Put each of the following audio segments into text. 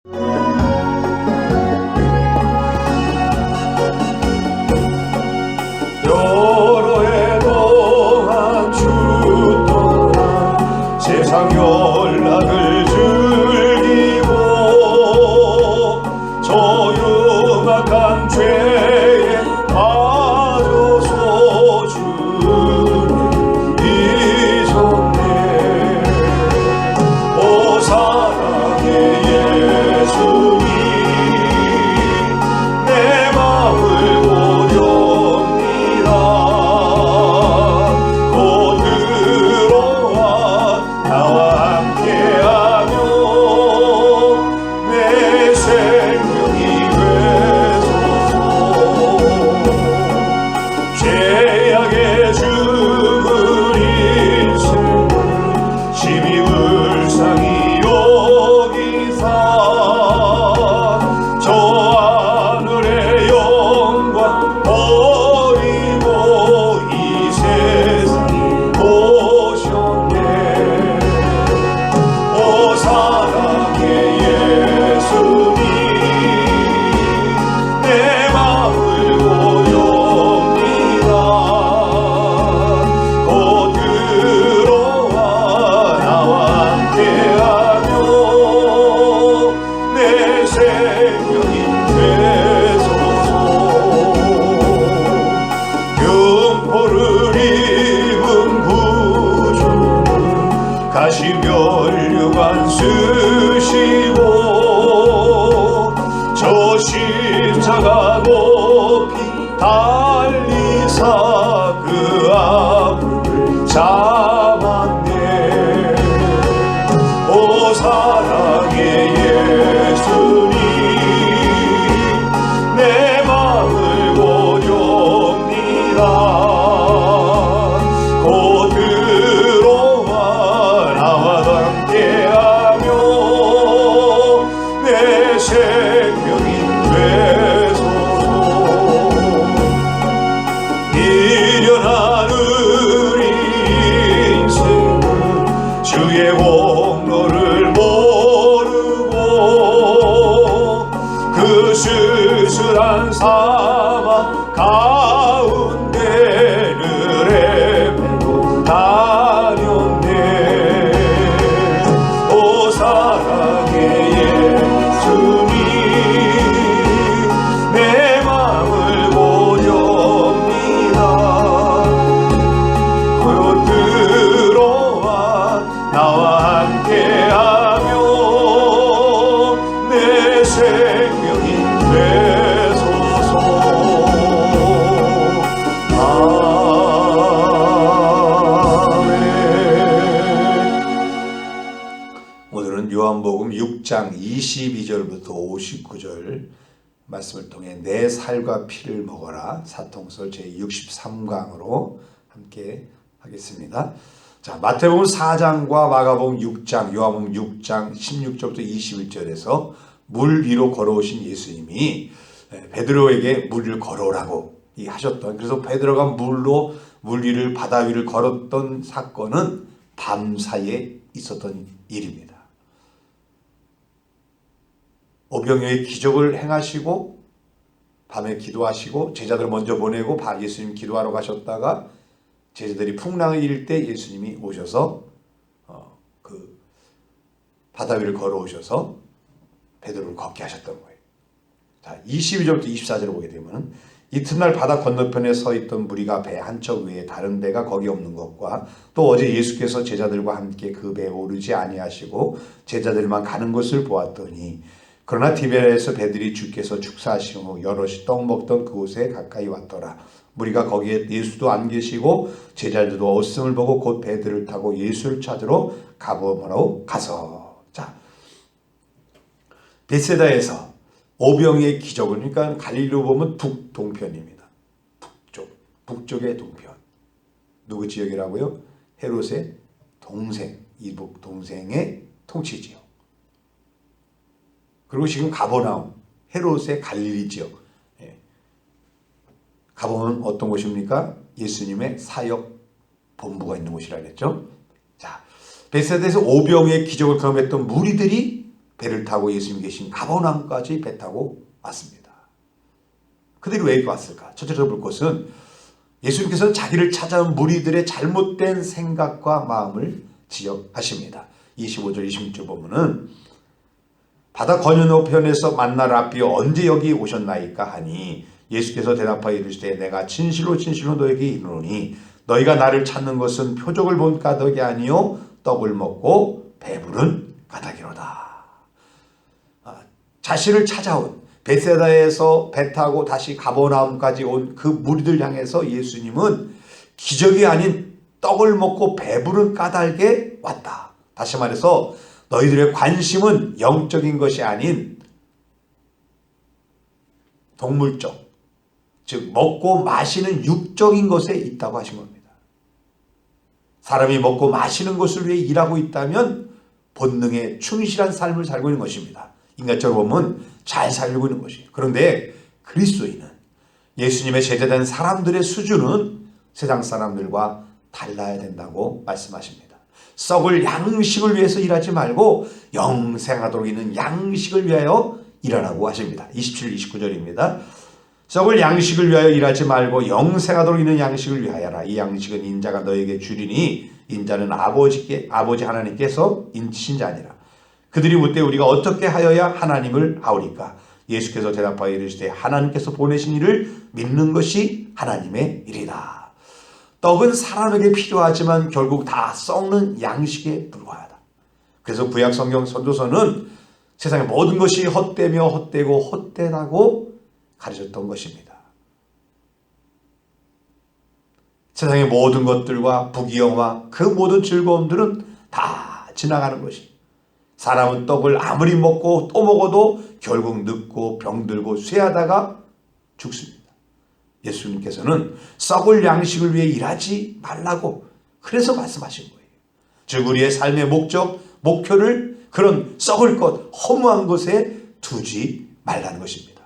여러 해 동안 주 떠나 세상 연락을 즐기고 저 흉악한 죄에 빠져서 주를 잊었네. 오 사랑의 예수님, 내 마음을 고렵니다. 곧 들어와 나와 함께하며 내 생명이 되소서. 죄악에 죽을 인생을 심히 불쌍히 여기사 저 하늘의 영광 버리고 이 세상에 오셨네. 오 사랑의 예수님, 내 마음을 고렵니다. 곧 들어와 나와 함께하며 내 생명이 되소서. 흉포를 입은 구주는 가시 면류관 쓰시고 저 십자가 높이 달리사 그 앞을 잡았네. 오 사랑의 예수님, 내 마음을 고렵니다. 곧 들어와 나와 함께하며 내 생명이 되소서. 미련한 우리 인생은 주의 공로를 모르고 그 쓸쓸한 사막 가운데를 헤매고 다녔네. 오 사랑의 예수님, 내 마음을 고렵니다. 곧 들어와 나와 함께하며 내 생명이 되소서. 아멘. 오늘은 요한복음 6장 22절부터 59절 말씀을 통해 내 살과 피를 먹어라 사통설 제63강으로 함께 하겠습니다. 자, 마태복음 4장과 마가복음 6장, 요한복음 6장 16절부터 21절에서 물 위로 걸어오신 예수님이 베드로에게 물 위를 걸어오라고 하셨던, 그래서 베드로가 물 위를 바다 위를 걸었던 사건은 밤사이에 있었던 일입니다. 오병이어의 기적을 행하시고 밤에 기도하시고 제자들 먼저 보내고 예수님 기도하러 가셨다가 제자들이 풍랑을 일을 때 예수님이 오셔서 그 바다 위를 걸어오셔서 베드로를 걷게 하셨던 거예요. 자, 22절부터 24절을 보게 되면 이튿날 바다 건너편에 서 있던 무리가 배 한 척 외에 다른 배가 거기 없는 것과 또 어제 예수께서 제자들과 함께 그 배에 오르지 아니하시고 제자들만 가는 것을 보았더니 그러나 디베랴에서 배들이 주께서 축사하신 후 여럿이 떡 먹던 그곳에 가까이 왔더라. 무리가 거기에 예수도 안 계시고 제자들도 없음을 보고 곧 배들을 타고 예수를 찾으러 가버나움으로 가서. 자, 베세다에서 오병이의 기적을, 그러니까 갈릴리로 보면 북동편입니다. 북쪽의 동편. 누구 지역이라고요? 헤롯의 동생, 이북 동생의 통치 지역. 그리고 지금 가버나움, 헤롯의 갈릴리 지역. 가보면 어떤 곳입니까? 예수님의 사역 본부가 있는 곳이라 그랬죠. 자, 베세다에서 오병이의 기적을 경험했던 무리들이 배를 타고 예수님 계신 가버나움까지 배 타고 왔습니다. 그들이 왜 이렇게 왔을까? 첫째로 볼 것은 예수님께서는 자기를 찾아온 무리들의 잘못된 생각과 마음을 지적하십니다. 25절 26절 보면은 바다 건너편에서 만날 앞이여 언제 여기 오셨나이까 하니 예수께서 대답하여 이르시되 내가 진실로 진실로 너에게 이르노니 너희가 나를 찾는 것은 표적을 본 까닭이 아니요 떡을 먹고 배부른 까닭이로다. 자신을 찾아온 베세다에서 배 타고 다시 가버나움까지 온 그 무리들 향해서 예수님은 기적이 아닌 떡을 먹고 배부른 까닭에 왔다. 다시 말해서 너희들의 관심은 영적인 것이 아닌 동물적, 즉 먹고 마시는 육적인 것에 있다고 하신 겁니다. 사람이 먹고 마시는 것을 위해 일하고 있다면 본능에 충실한 삶을 살고 있는 것입니다. 인간적으로 보면 잘 살고 있는 것이에요. 그런데 그리스도인은 예수님의 제자된 사람들의 수준은 세상 사람들과 달라야 된다고 말씀하십니다. 썩을 양식을 위해서 일하지 말고 영생하도록 있는 양식을 위하여 일하라고 하십니다. 27, 29절입니다. 썩을 양식을 위하여 일하지 말고 영생하도록 있는 양식을 위하여라. 이 양식은 인자가 너에게 주리니 인자는 아버지 하나님께서 인치신 자니라. 그들이 묻되 우리가 어떻게 하여야 하나님을 아우리까? 예수께서 대답하여 이르시되 하나님께서 보내신 이를 믿는 것이 하나님의 일이다. 떡은 사람에게 필요하지만 결국 다 썩는 양식에 불과하다. 그래서 구약 성경 선조서는 세상의 모든 것이 헛되며 헛되고 헛되다고 가르쳤던 것입니다. 세상의 모든 것들과 부귀영화 그 모든 즐거움들은 다 지나가는 것입니다. 사람은 떡을 아무리 먹고 또 먹어도 결국 늙고 병들고 쇠하다가 죽습니다. 예수님께서는 썩을 양식을 위해 일하지 말라고 그래서 말씀하신 거예요. 즉 우리의 삶의 목적, 목표를 그런 썩을 것, 허무한 것에 두지 말라는 것입니다.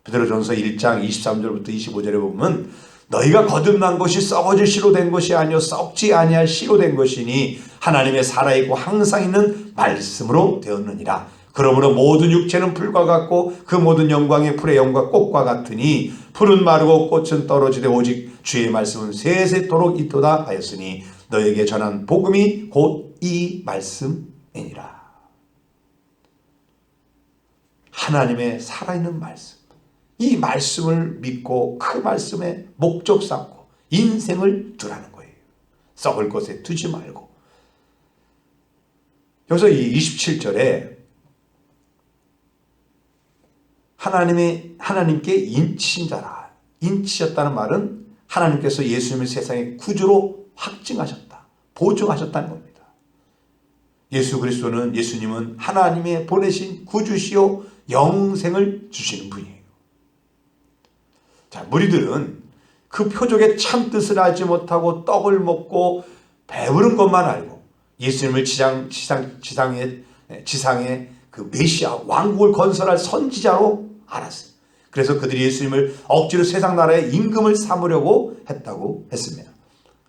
베드로전서 1장 23절부터 25절에 보면 너희가 거듭난 것이 썩어질 씨로 된 것이 아니요 썩지 아니할 씨로 된 것이니 하나님의 살아있고 항상 있는 말씀으로 되었느니라. 그러므로 모든 육체는 풀과 같고 그 모든 영광의 풀의 영과 꽃과 같으니 풀은 마르고 꽃은 떨어지되 오직 주의 말씀은 세세토록 있도다 하였으니 너에게 전한 복음이 곧 이 말씀이니라. 하나님의 살아있는 말씀, 이 말씀을 믿고 그 말씀에 목적 삼고 인생을 두라는 거예요. 썩을 것에 두지 말고. 여기서 이 27절에 하나님께 인치신 자라. 인치셨다는 말은 하나님께서 예수님을 세상의 구주로 확증하셨다. 보증하셨다는 겁니다. 예수님은 하나님의 보내신 구주시요 영생을 주시는 분이에요. 자, 무리들은 그 표적의 참 뜻을 알지 못하고 떡을 먹고 배부른 것만 알고 예수님을 지상의 그 메시아 왕국을 건설할 선지자로 알았어요. 그래서 그들이 예수님을 억지로 세상 나라의 임금을 삼으려고 했다고 했습니다.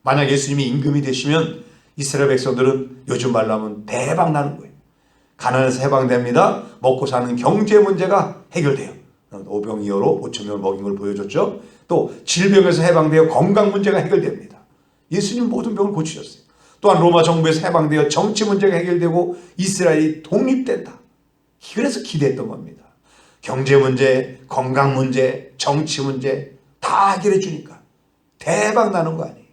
만약 예수님이 임금이 되시면 이스라엘 백성들은 요즘 말로 하면 대박 나는 거예요. 가난해서 해방됩니다. 먹고 사는 경제 문제가 해결돼요. 오병이어로 5,000명을 먹인 걸 보여줬죠. 또 질병에서 해방되어 건강 문제가 해결됩니다. 예수님 모든 병을 고치셨어요. 또한 로마 정부에서 해방되어 정치 문제가 해결되고 이스라엘이 독립된다. 그래서 기대했던 겁니다. 경제 문제, 건강 문제, 정치 문제 다 해결해 주니까 대박 나는 거 아니에요.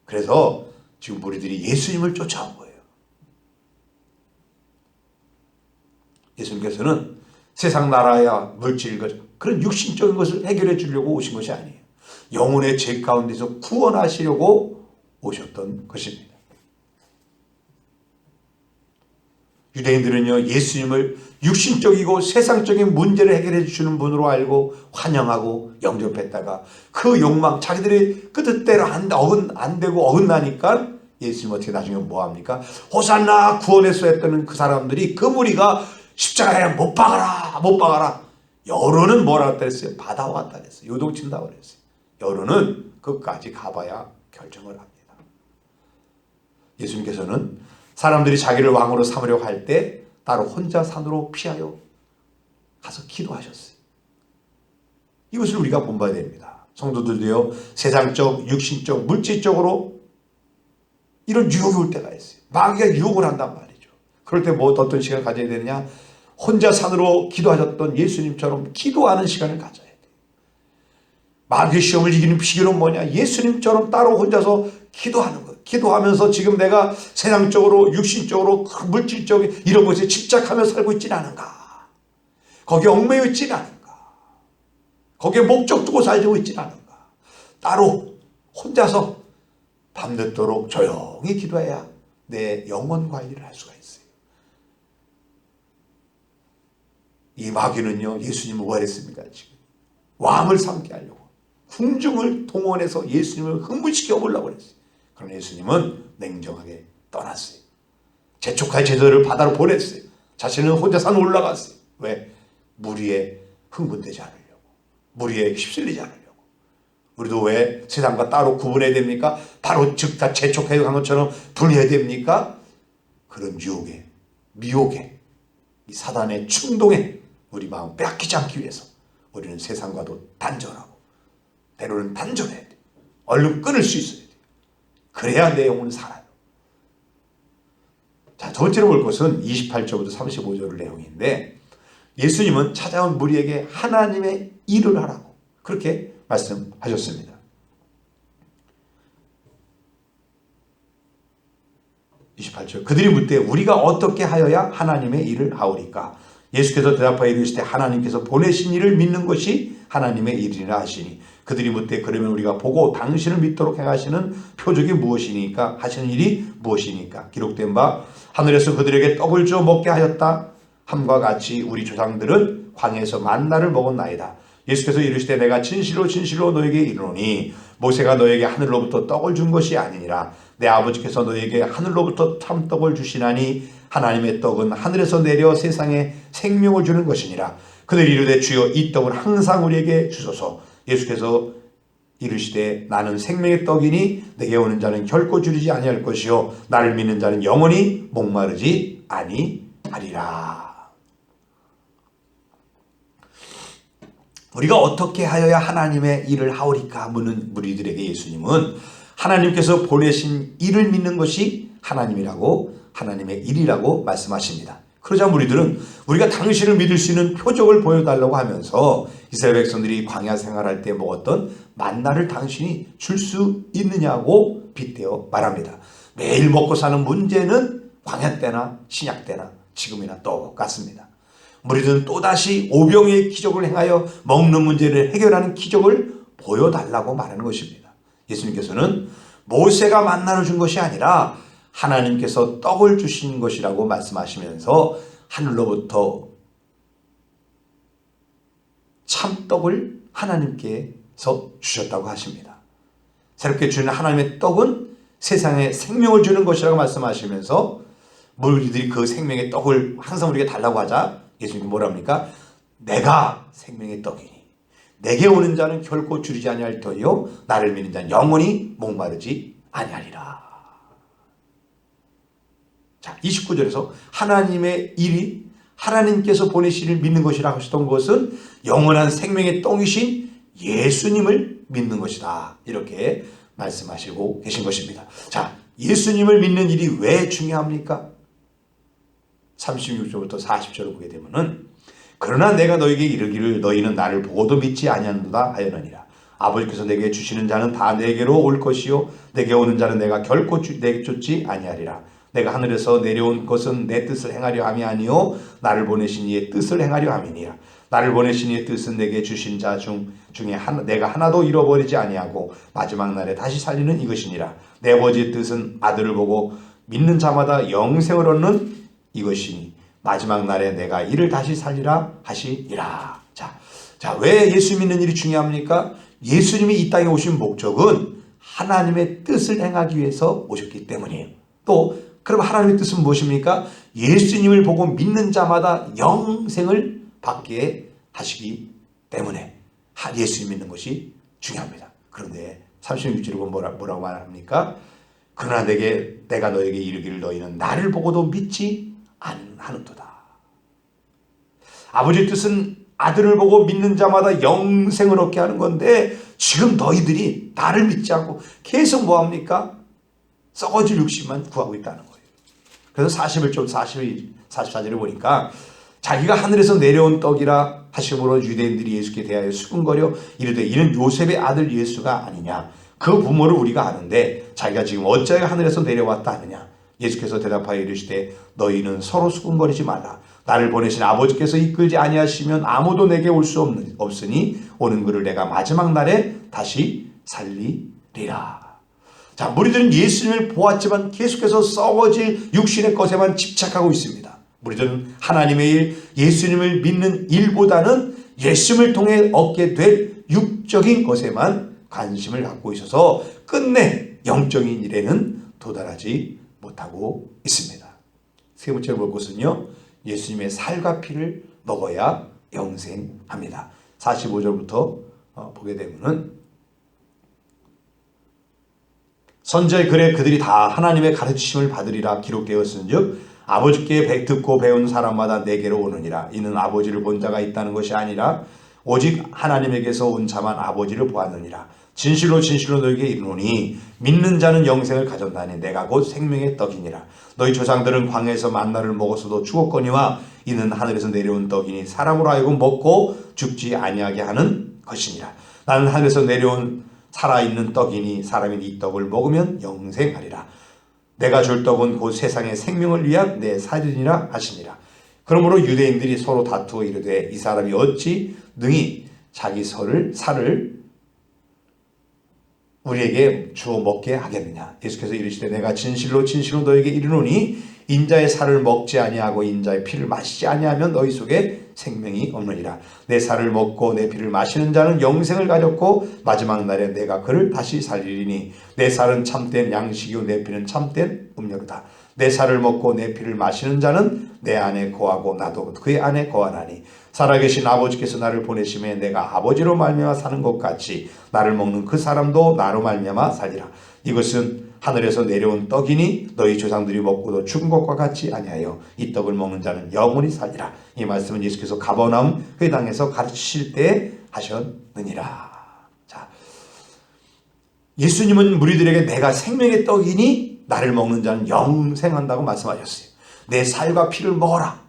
그래서 지금 우리들이 예수님을 쫓아온 거예요. 예수님께서는 세상 나라야 물질 그런 육신적인 것을 해결해 주려고 오신 것이 아니에요. 영혼의 죄 가운데서 구원하시려고 오셨던 것입니다. 유대인들은요, 예수님을 육신적이고 세상적인 문제를 해결해 주시는 분으로 알고 환영하고 영접했다가 그 욕망, 자기들이 그 뜻대로 안 되고 어긋나니까 예수님 어떻게 나중에 뭐 합니까? 호산나 구원했어 했던 그 사람들이, 그 무리가 십자가에 못 박아라. 여론은 뭐라고 했어요? 받아왔다 했어요. 요동친다고 그랬어요. 여론은 끝까지 가봐야 결정을 합니다. 예수님께서는 사람들이 자기를 왕으로 삼으려고 할 때 따로 혼자 산으로 피하여 가서 기도하셨어요. 이것을 우리가 본봐야 됩니다. 성도들도요, 세상적, 육신적, 물질적으로 이런 유혹이 올 때가 있어요. 마귀가 유혹을 한단 말이죠. 그럴 때 뭐 어떤 시간을 가져야 되느냐? 혼자 산으로 기도하셨던 예수님처럼 기도하는 시간을 가져야 돼요. 마귀의 시험을 이기는 비결은 뭐냐? 예수님처럼 따로 혼자서 기도하는 거예요. 기도하면서 지금 내가 세상적으로, 육신적으로, 물질적인 이런 것에 집착하며 살고 있지는 않은가? 거기에 얽매여 있지는 않은가? 거기에 목적 두고 살고 있지는 않은가? 따로 혼자서 밤늦도록 조용히 기도해야 내 영혼 관리를 할 수가 있어요. 이 마귀는요, 예수님을 뭐 했습니까? 지금 왕을 삼게 하려고 궁중을 동원해서 예수님을 흥분시켜 보려고 그랬어요. 그러나 예수님은 냉정하게 떠났어요. 재촉할 제자들을 바다로 보냈어요. 자신은 혼자 산 올라갔어요. 왜? 무리에 흥분되지 않으려고, 무리에 휩쓸리지 않으려고. 우리도 왜 세상과 따로 구분해야 됩니까? 바로 즉 다 재촉해야 한 것처럼 분해야 됩니까? 그런 유혹에, 미혹에, 이 사단의 충동에 우리 마음 빼앗기지 않기 위해서 우리는 세상과도 단절하고, 때로는 단절해야 돼. 얼른 끊을 수 있어야 돼. 그래야 내 영혼은 살아요. 자, 두 번째로 볼 것은 28절부터 35절 내용인데, 예수님은 찾아온 무리에게 하나님의 일을 하라고 그렇게 말씀하셨습니다. 28절, 그들이 묻되 우리가 어떻게 하여야 하나님의 일을 하오리까? 예수께서 대답하여 이르시되 하나님께서 보내신 이를 믿는 것이 하나님의 일이라 하시니, 그들이 묻되 그러면 우리가 보고 당신을 믿도록 행하시는 표적이 무엇이니까? 하시는 일이 무엇이니까? 기록된 바 하늘에서 그들에게 떡을 주어 먹게 하였다 함과 같이 우리 조상들은 광야에서 만나를 먹었나이다. 예수께서 이르시되 내가 진실로 진실로 너에게 이르노니 모세가 너에게 하늘로부터 떡을 준 것이 아니니라. 내 아버지께서 너에게 하늘로부터 참떡을 주시나니 하나님의 떡은 하늘에서 내려 세상에 생명을 주는 것이니라. 그들이 이르되 주여 이 떡을 항상 우리에게 주소서. 예수께서 이르시되 나는 생명의 떡이니 내게 오는 자는 결코 줄이지 아니할 것이요 나를 믿는 자는 영원히 목마르지 아니하리라. 우리가 어떻게 하여야 하나님의 일을 하오리까 묻는 무리들에게 예수님은 하나님께서 보내신 일을 믿는 것이 하나님이라고, 하나님의 일이라고 말씀하십니다. 그러자 무리들은 우리가 당신을 믿을 수 있는 표적을 보여달라고 하면서 이스라엘 백성들이 광야 생활할 때 먹었던 만나를 당신이 줄 수 있느냐고 빗대어 말합니다. 매일 먹고 사는 문제는 광야 때나 신약 때나 지금이나 똑같습니다. 무리들은 또다시 오병이의 기적을 행하여 먹는 문제를 해결하는 기적을 보여달라고 말하는 것입니다. 예수님께서는 모세가 만나를 준 것이 아니라 하나님께서 떡을 주신 것이라고 말씀하시면서 하늘로부터 참떡을 하나님께서 주셨다고 하십니다. 새롭게 주는 하나님의 떡은 세상에 생명을 주는 것이라고 말씀하시면서 무리들이 그 생명의 떡을 항상 우리에게 달라고 하자 예수님이 뭐라 합니까? 내가 생명의 떡이니 내게 오는 자는 결코 줄이지 아니할 터이요 나를 믿는 자는 영원히 목마르지 아니하리라. 자, 29절에서 하나님의 일이 하나님께서 보내신 이를 믿는 것이라 하셨던 것은 영원한 생명의 떡이신 예수님을 믿는 것이다. 이렇게 말씀하시고 계신 것입니다. 자, 예수님을 믿는 일이 왜 중요합니까? 36절부터 40절을 보게 되면은 그러나 내가 너에게 이르기를 너희는 나를 보고도 믿지 아니하는도다 하였느니라. 아버지께서 내게 주시는 자는 다 내게로 올 것이요 내게 오는 자는 내가 결코 내쫓지 아니하리라. 내가 하늘에서 내려온 것은 내 뜻을 행하려 함이 아니요 나를 보내신 이의 뜻을 행하려 함이니라. 나를 보내신 이의 뜻은 내게 주신 자 중에 내가 하나도 잃어버리지 아니하고 마지막 날에 다시 살리는 이것이니라. 내 아버지의 뜻은 아들을 보고 믿는 자마다 영생을 얻는 이것이니 마지막 날에 내가 이를 다시 살리라 하시니라. 자, 왜 예수 믿는 일이 중요합니까? 예수님이 이 땅에 오신 목적은 하나님의 뜻을 행하기 위해서 오셨기 때문이에요. 또 그럼 하나님의 뜻은 무엇입니까? 예수님을 보고 믿는 자마다 영생을 받게 하시기 때문에 예수님 믿는 것이 중요합니다. 그런데 36절에 보면 뭐라고 말합니까? 그러나 내가 너에게 이르기를 너희는 나를 보고도 믿지 않는도다. 아버지의 뜻은 아들을 보고 믿는 자마다 영생을 얻게 하는 건데 지금 너희들이 나를 믿지 않고 계속 뭐합니까? 썩어질 육신만 구하고 있다는 거예요. 그래서 41절 44절에 보니까 자기가 하늘에서 내려온 떡이라 하심으로 유대인들이 예수께 대하여 수군거려 이르되 이는 요셉의 아들 예수가 아니냐. 그 부모를 우리가 아는데 자기가 지금 어찌하여 하늘에서 내려왔다 하느냐. 예수께서 대답하여 이르시되 너희는 서로 수군거리지 말라. 나를 보내신 아버지께서 이끌지 아니하시면 아무도 내게 올 수 없으니 오는 그를 내가 마지막 날에 다시 살리리라. 자, 무리들은 예수님을 보았지만 계속해서 썩어질 육신의 것에만 집착하고 있습니다. 무리들은 하나님의 일, 예수님을 믿는 일보다는 예수님을 통해 얻게 될 육적인 것에만 관심을 갖고 있어서 끝내 영적인 일에는 도달하지 못하고 있습니다. 세 번째로 볼 것은요, 예수님의 살과 피를 먹어야 영생합니다. 45절부터 보게 되면은 선지자의 글에 그들이 다 하나님의 가르치심을 받으리라 기록되었은즉 아버지께 듣고 배운 사람마다 내게로 오느니라. 이는 아버지를 본 자가 있다는 것이 아니라 오직 하나님에게서 온 자만 아버지를 보았느니라. 진실로 진실로 너에게 이르노니 믿는 자는 영생을 가졌나니 내가 곧 생명의 떡이니라. 너희 조상들은 광야에서 만나를 먹었어도 죽었거니와 이는 하늘에서 내려온 떡이니 사람으로 하여금 먹고 죽지 아니하게 하는 것이니라. 나는 하늘에서 내려온 살아있는 떡이니 사람이 이 떡을 먹으면 영생하리라. 내가 줄 떡은 곧 세상의 생명을 위한 내 살이니라 하시니라. 그러므로 유대인들이 서로 다투어 이르되 이 사람이 어찌 능히 자기 살을 우리에게 주어 먹게 하겠느냐. 예수께서 이르시되 내가 진실로 진실로 너에게 이르노니 인자의 살을 먹지 아니하고 인자의 피를 마시지 아니하면 너희 속에 생명이 없느니라. 내 살을 먹고 내 피를 마시는 자는 영생을 가졌고 마지막 날에 내가 그를 다시 살리리니 내 살은 참된 양식이요 내 피는 참된 음료로다. 내 살을 먹고 내 피를 마시는 자는 내 안에 거하고 나도 그의 안에 거하나니 살아계신 아버지께서 나를 보내심에 내가 아버지로 말미암아 사는 것 같이 나를 먹는 그 사람도 나로 말미암아 살리라. 이것은 하늘에서 내려온 떡이니 너희 조상들이 먹고도 죽은 것과 같이 아니하여 이 떡을 먹는 자는 영원히 살리라. 이 말씀은 예수께서 가버나움 회당에서 가르치실 때 하셨느니라. 자, 예수님은 무리들에게 내가 생명의 떡이니 나를 먹는 자는 영생한다고 말씀하셨어요. 내 살과 피를 먹어라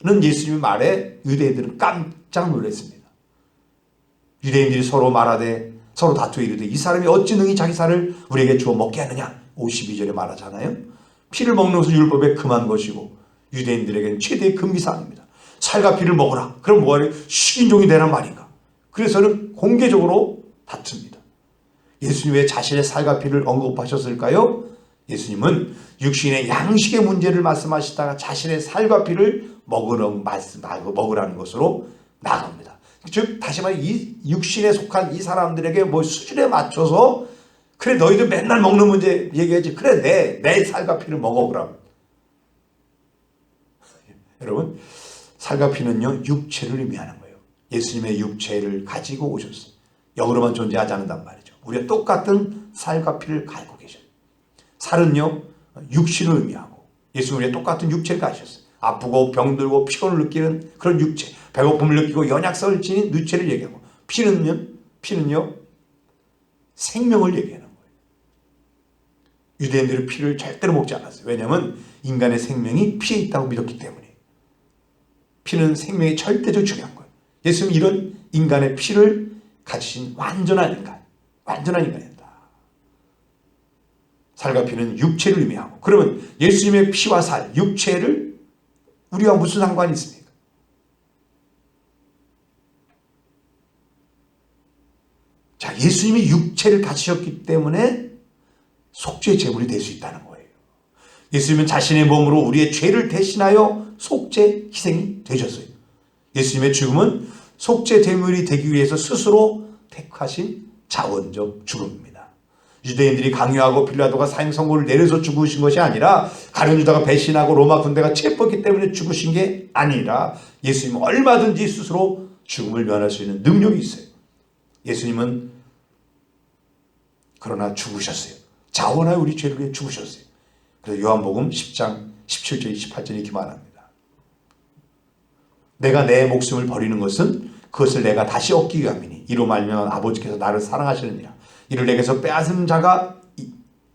는 예수님의 말에 유대인들은 깜짝 놀랐습니다. 유대인들이 서로 말하되 서로 다투어 이르되 이 사람이 어찌 능히 자기 살을 우리에게 주어 먹게 하느냐. 52절에 말하잖아요. 피를 먹는 것은 율법에 금한 것이고 유대인들에게는 최대의 금기사항입니다. 살과 피를 먹어라. 그럼 뭐하래? 식인종이 되란 말인가. 그래서는 공개적으로 다툽니다. 예수님 왜 자신의 살과 피를 언급하셨을까요? 예수님은 육신의 양식의 문제를 말씀하시다가 자신의 살과 피를 먹으라는 것으로 나갑니다. 즉 다시 말해 이 육신에 속한 이 사람들에게 뭐 수준에 맞춰서 그래 너희들 맨날 먹는 문제 얘기하지 그래 내 살과 피를 먹어 그럼. 여러분 살과 피는요 육체를 의미하는 거예요. 예수님의 육체를 가지고 오셨어요. 영으로만 존재하지 않는단 말이죠. 우리가 똑같은 살과 피를 가지고 계셔요. 살은요 육신을 의미하고 예수님은 우리가 똑같은 육체를 가지셨어요. 아프고 병들고 피곤을 느끼는 그런 육체, 배고픔을 느끼고 연약성을 지닌 육체를 얘기하고 피는요 생명을 얘기하는 거예요. 유대인들은 피를 절대로 먹지 않았어요. 왜냐하면 인간의 생명이 피에 있다고 믿었기 때문에. 피는 생명이 절대적으로 중요한 거예요. 예수님은 이런 인간의 피를 가지신 완전한 인간이었다. 살과 피는 육체를 의미하고 그러면 예수님의 피와 살, 육체를 우리와 무슨 상관이 있습니까? 자, 예수님이 육체를 가지셨기 때문에 속죄 제물이 될 수 있다는 거예요. 예수님은 자신의 몸으로 우리의 죄를 대신하여 속죄 희생이 되셨어요. 예수님의 죽음은 속죄 제물이 되기 위해서 스스로 택하신 자원적 죽음입니다. 유대인들이 강요하고 빌라도가 사형 선고를 내려서 죽으신 것이 아니라 가룟 유다가 배신하고 로마 군대가 체포했기 때문에 죽으신 게 아니라 예수님은 얼마든지 스스로 죽음을 면할 수 있는 능력이 있어요. 예수님은 그러나 죽으셨어요. 자원하여 우리 죄를 위해 죽으셨어요. 그래서 요한복음 10장 17절 28절에 이렇게 말합니다. 내가 내 목숨을 버리는 것은 그것을 내가 다시 얻기 위함이니 이로 말미암아 아버지께서 나를 사랑하시느니라. 이를 내게서 빼앗는 자가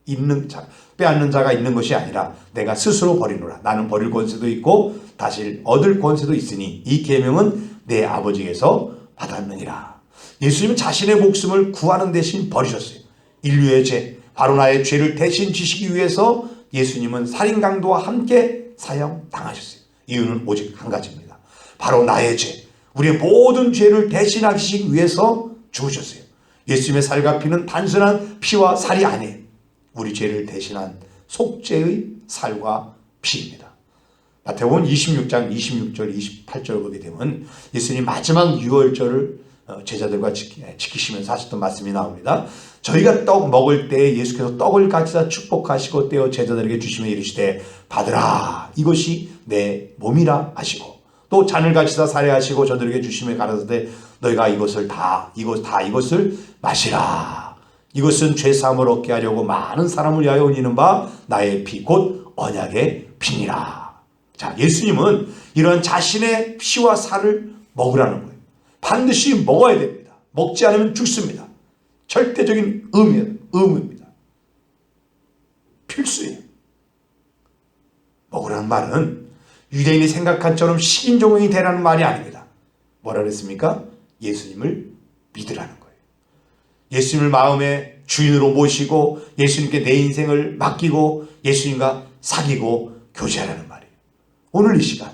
있는 것이 아니라 내가 스스로 버리노라. 나는 버릴 권세도 있고 다시 얻을 권세도 있으니 이 계명은 내 아버지께서 받았느니라. 예수님은 자신의 목숨을 구하는 대신 버리셨어요. 인류의 죄, 바로 나의 죄를 대신 지시기 위해서 예수님은 살인 강도와 함께 사형당하셨어요. 이유는 오직 한 가지입니다. 바로 나의 죄, 우리의 모든 죄를 대신하시기 위해서 죽으셨어요. 예수님의 살과 피는 단순한 피와 살이 아니에요. 우리 죄를 대신한 속죄의 살과 피입니다. 마태복음 26장 26절 28절 보게 되면 예수님 마지막 유월절을 제자들과 지키시면서 하셨던 말씀이 나옵니다. 저희가 떡 먹을 때 예수께서 떡을 가지사 축복하시고 떼어 제자들에게 주시며 이르시되 받으라 이것이 내 몸이라 하시고 또 잔을 가지사 살해하시고 저들에게 주시며 가라사대 너희가 이것을 마시라. 이것은 죄사함을 얻게 하려고 많은 사람을 위하여 흘리는 바 나의 피 곧 언약의 피니라. 자, 예수님은 이런 자신의 피와 살을 먹으라는 거예요. 반드시 먹어야 됩니다. 먹지 않으면 죽습니다. 절대적인 의무입니다. 필수예요. 먹으라는 말은 유대인이 생각한 처럼 식인종이 되라는 말이 아닙니다. 뭐라 그랬습니까? 예수님을 믿으라는 거예요. 예수님을 마음의 주인으로 모시고 예수님께 내 인생을 맡기고 예수님과 사귀고 교제하라는 말이에요. 오늘 이 시간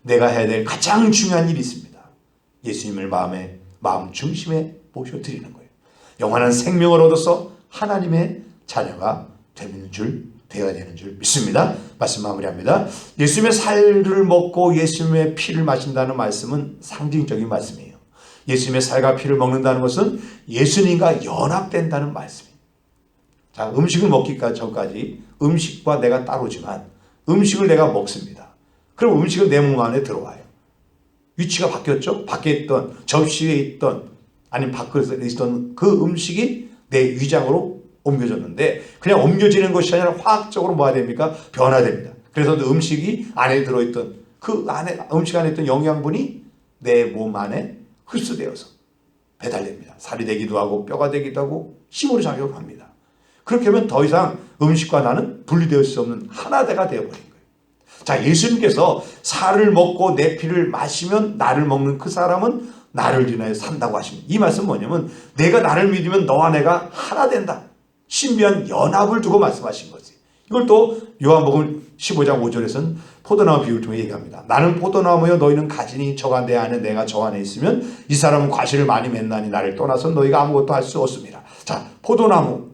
내가 해야 될 가장 중요한 일이 있습니다. 예수님을 마음 중심에 모셔드리는 거예요. 영원한 생명을 얻어서 하나님의 자녀가 되어야 되는 줄 믿습니다. 말씀 마무리합니다. 예수님의 살을 먹고 예수님의 피를 마신다는 말씀은 상징적인 말씀이에요. 예수님의 살과 피를 먹는다는 것은 예수님과 연합된다는 말씀이에요. 자, 음식을 먹기 전까지 음식과 내가 따로지만 음식을 내가 먹습니다. 그럼 음식은 내 몸 안에 들어와요. 위치가 바뀌었죠? 밖에 있던 접시에 있던 아니면 밖에서 있던 그 음식이 내 위장으로 옮겨졌는데 그냥 옮겨지는 것이 아니라 화학적으로 뭐가 됩니까? 변화됩니다. 그래서 음식이 안에 들어있던 음식 안에 있던 영양분이 내 몸 안에 흡수되어서 배달됩니다. 살이 되기도 하고 뼈가 되기도 하고 힘으로 작용을 합니다. 그렇게 하면 더 이상 음식과 나는 분리될 수 없는 하나가 되어버린 거예요. 자, 예수님께서 살을 먹고 내 피를 마시면 나를 먹는 그 사람은 나를 인하여 산다고 하십니다. 이 말씀은 뭐냐면 내가 나를 믿으면 너와 내가 하나 된다. 신비한 연합을 두고 말씀하신 거지. 이걸 또 요한복음 15장 5절에서는 포도나무 비유를 통해 얘기합니다. 나는 포도나무여 너희는 가지니 저가 내 안에 내가 저 안에 있으면 이 사람은 과실을 많이 맺나니 나를 떠나서 너희가 아무것도 할 수 없습니다. 자, 포도나무.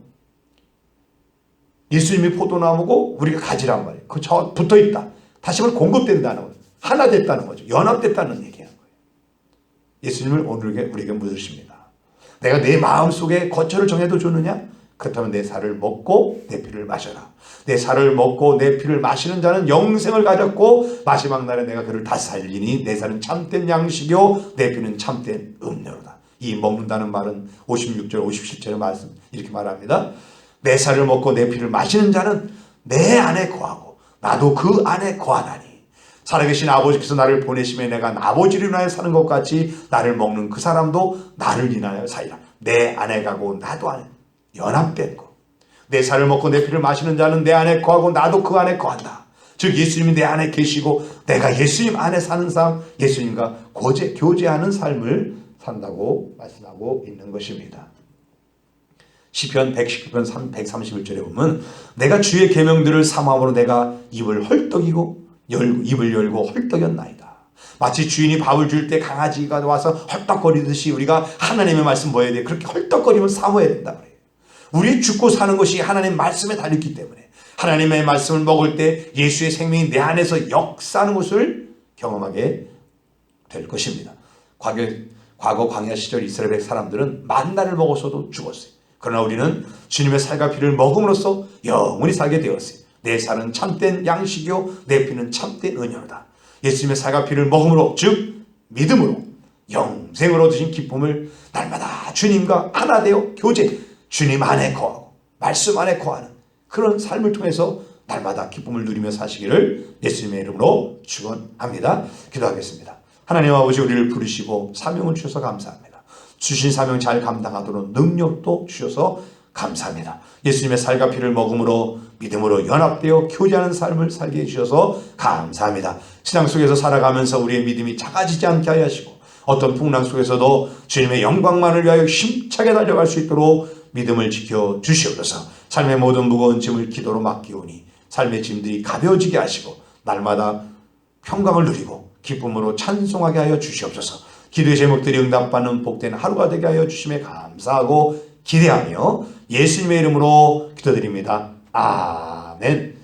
예수님이 포도나무고 우리가 가지란 말이에요. 그 저 붙어있다. 다시 한번 공급된다는 거죠. 하나 됐다는 거죠. 연합됐다는 얘기하는 거예요. 예수님을 오늘 우리에게 묻으십니다. 내가 내 마음속에 거처를 정해도 좋느냐? 그렇다면 내 살을 먹고 내 피를 마셔라. 내 살을 먹고 내 피를 마시는 자는 영생을 가졌고 마지막 날에 내가 그를 다 살리니 내 살은 참된 양식이요 내 피는 참된 음료로다. 이 먹는다는 말은 56절 57절의 말씀 이렇게 말합니다. 내 살을 먹고 내 피를 마시는 자는 내 안에 거하고 나도 그 안에 거하나니 살아계신 아버지께서 나를 보내심에 내가 아버지를 인하여 사는 것 같이 나를 먹는 그 사람도 나를 인하여 살리라. 내 안에 가고 나도 안에 연합된 것. 내 살을 먹고 내 피를 마시는 자는 내 안에 거하고 나도 그 안에 거한다. 즉 예수님이 내 안에 계시고 내가 예수님 안에 사는 삶, 예수님과 교제하는 삶을 산다고 말씀하고 있는 것입니다. 시편 119편 131절에 보면 내가 주의 계명들을 삼함으로 내가 입을 열고 헐떡였나이다. 마치 주인이 밥을 줄 때 강아지가 와서 헐떡거리듯이 우리가 하나님의 말씀 뭐해야 돼? 그렇게 헐떡거리면 사모해야 된다 그래요. 우리 죽고 사는 것이 하나님의 말씀에 달렸기 때문에 하나님의 말씀을 먹을 때 예수의 생명이 내 안에서 역사하는 것을 경험하게 될 것입니다. 과거 광야 시절 이스라엘 사람들은 만나를 먹어서도 죽었어요. 그러나 우리는 주님의 살과 피를 먹음으로써 영원히 살게 되었어요. 내 살은 참된 양식이요 내 피는 참된 은혜로다. 예수님의 살과 피를 먹음으로 즉 믿음으로 영생을 얻으신 기쁨을 날마다 주님과 하나 되어 교제, 주님 안에 거하고 말씀 안에 거하는 그런 삶을 통해서 날마다 기쁨을 누리며 사시기를 예수님의 이름으로 축원합니다. 기도하겠습니다. 하나님 아버지, 우리를 부르시고 사명을 주셔서 감사합니다. 주신 사명 잘 감당하도록 능력도 주셔서 감사합니다. 예수님의 살과 피를 먹음으로 믿음으로 연합되어 교제하는 삶을 살게 해주셔서 감사합니다. 신앙 속에서 살아가면서 우리의 믿음이 작아지지 않게 하여 하시고 어떤 풍랑 속에서도 주님의 영광만을 위하여 힘차게 달려갈 수 있도록 믿음을 지켜 주시옵소서. 삶의 모든 무거운 짐을 기도로 맡기오니 삶의 짐들이 가벼워지게 하시고 날마다 평강을 누리고 기쁨으로 찬송하게 하여 주시옵소서. 기도의 제목들이 응답받는 복된 하루가 되게 하여 주심에 감사하고 기대하며 예수님의 이름으로 기도드립니다. 아멘.